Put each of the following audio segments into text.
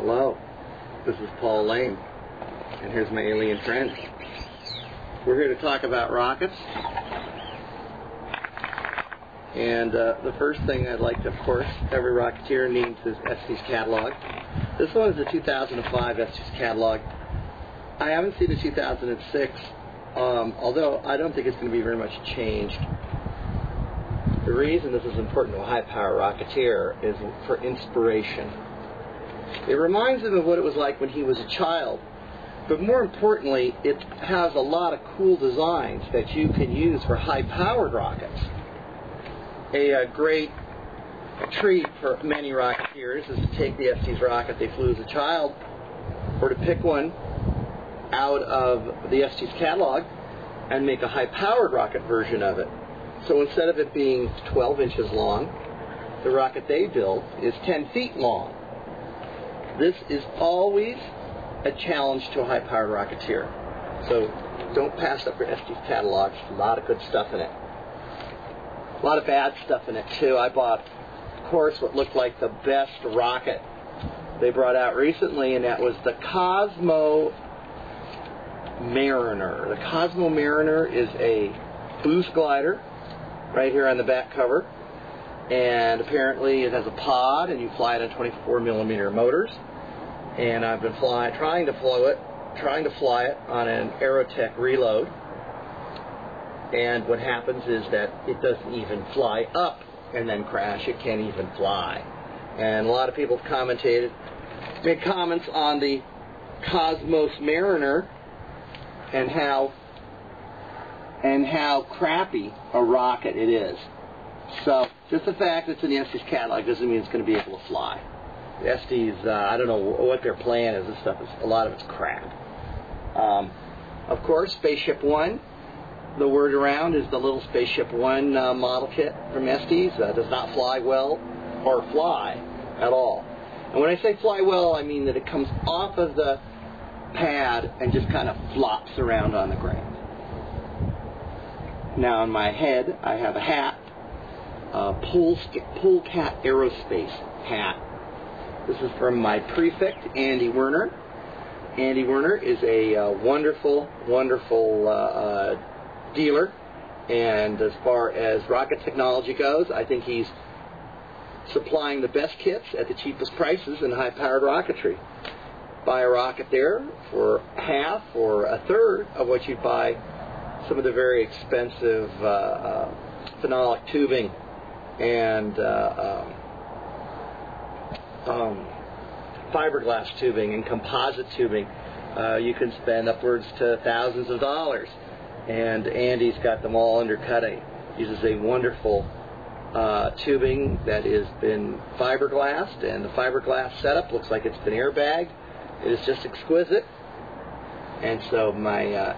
Hello, this is Paul Lane, and here's my alien friend. We're here to talk about rockets, and the first thing I'd like to, of course, every Rocketeer needs is Estes catalog. This one is the 2005 Estes catalog. I haven't seen the 2006, although I don't think it's going to be very much changed. The reason this is important to a high-power Rocketeer is for inspiration. It reminds him of what it was like when he was a child, but more importantly, it has a lot of cool designs that you can use for high-powered rockets. A great treat for many Rocketeers is to take the Estes rocket they flew as a child, or to pick one out of the Estes catalog and make a high-powered rocket version of it. So instead of it being 12 inches long, the rocket they built is 10 feet long. This is always a challenge to a high-powered Rocketeer. So don't pass up your Estes catalog. There's a lot of good stuff in it. A lot of bad stuff in it, too. I bought, of course, what looked like the best rocket they brought out recently, and that was the Cosmo Mariner. The Cosmo Mariner is a boost glider, right here on the back cover, and apparently it has a pod, and you fly it on 24mm motors. And I've been trying to fly it on an Aerotech Reload, and what happens is that it doesn't even fly up and then crash. It can't even fly. And a lot of people have made comments on the Cosmos Mariner and how crappy a rocket it is. So just the fact that it's in the Estes catalog doesn't mean it's going to be able to fly. The Estes, I don't know what their plan is. This stuff is, a lot of it's crap. Of course, Spaceship One, the word around is the little Spaceship One model kit from Estes. Does not fly well or fly at all. And when I say fly well, I mean that it comes off of the pad and just kind of flops around on the ground. Now on my head, I have a hat, Polecat Aerospace hat. This is from my prefect, Andy Werner. Andy Werner is a wonderful, wonderful dealer, and as far as rocket technology goes, I think he's supplying the best kits at the cheapest prices in high-powered rocketry. Buy a rocket there for half or a third of what you'd buy some of the very expensive phenolic tubing and fiberglass tubing and composite tubing. You can spend upwards to thousands of dollars, and Andy's got them all undercut. He uses a wonderful tubing that has been fiberglassed, and the fiberglass setup looks like it's been airbagged. It is just exquisite. And so my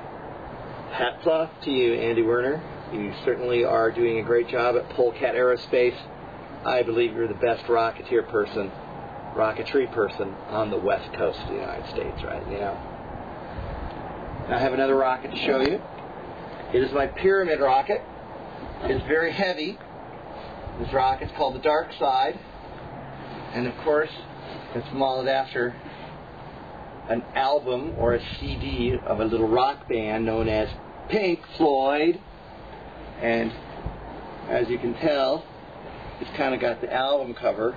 hats off to you, Andy Werner. You certainly are doing a great job at Polecat Aerospace. I believe you're the best rocketry person on the west coast of the United States right now. I have another rocket to show you. It is my Pyramid rocket. It is very heavy. This rocket's called the Dark Side, and of course it's modeled after an album or a CD of a little rock band known as Pink Floyd. And as you can tell, it's kind of got the album cover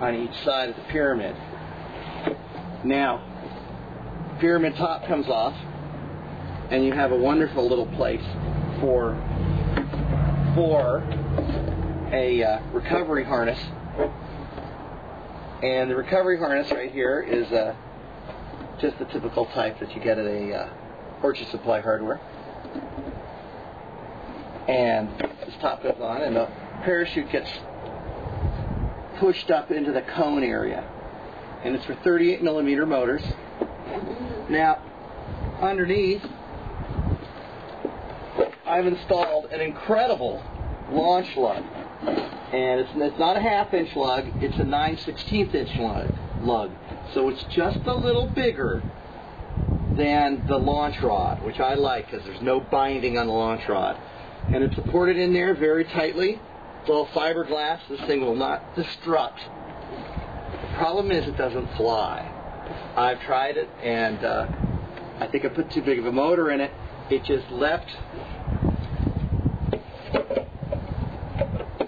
on each side of the pyramid. Now, pyramid top comes off, and you have a wonderful little place for a recovery harness. And the recovery harness right here is just the typical type that you get at a Orchard Supply Hardware. And this top goes on, and the parachute gets pushed up into the cone area. And it's for 38mm motors. Now, underneath, I've installed an incredible launch lug. And it's not a half-inch lug, it's a 9/16" lug. So it's just a little bigger than the launch rod, which I like because there's no binding on the launch rod. And it's supported in there very tightly. It's all fiberglass. This thing will not destruct. Problem is, it doesn't fly. I've tried it, and I think I put too big of a motor in it. It just left.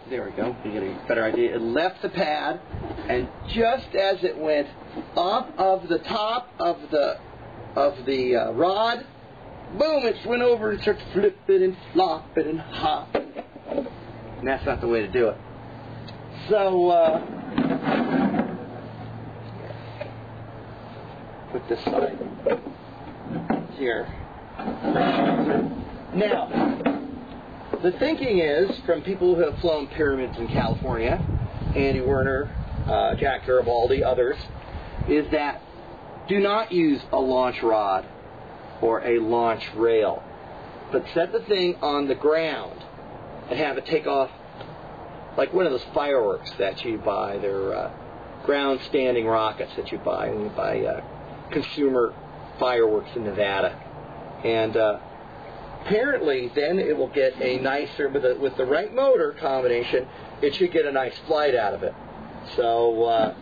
There we go. You get a better idea. It left the pad, and just as it went off of the top of the rod, boom! It went over and started flipping and flopping and hopping. And that's not the way to do it. So put this side here. Now, the thinking is, from people who have flown pyramids in California, Andy Werner, Jack Garibaldi, others, is that do not use a launch rod or a launch rail, but set the thing on the ground and have it take off like one of those fireworks that you buy. They're ground standing rockets that you buy when you buy consumer fireworks in Nevada. And apparently then it will get a nicer, with the right motor combination, it should get a nice flight out of it. So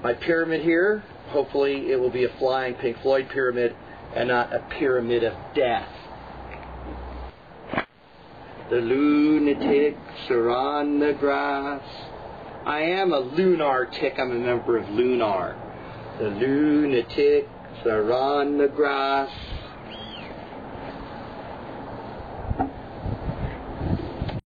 my pyramid here, hopefully it will be a flying Pink Floyd pyramid and not a pyramid of death. The lunatics are on the grass. I am a lunar tick. I'm a member of Lunar. The lunatics are on the grass.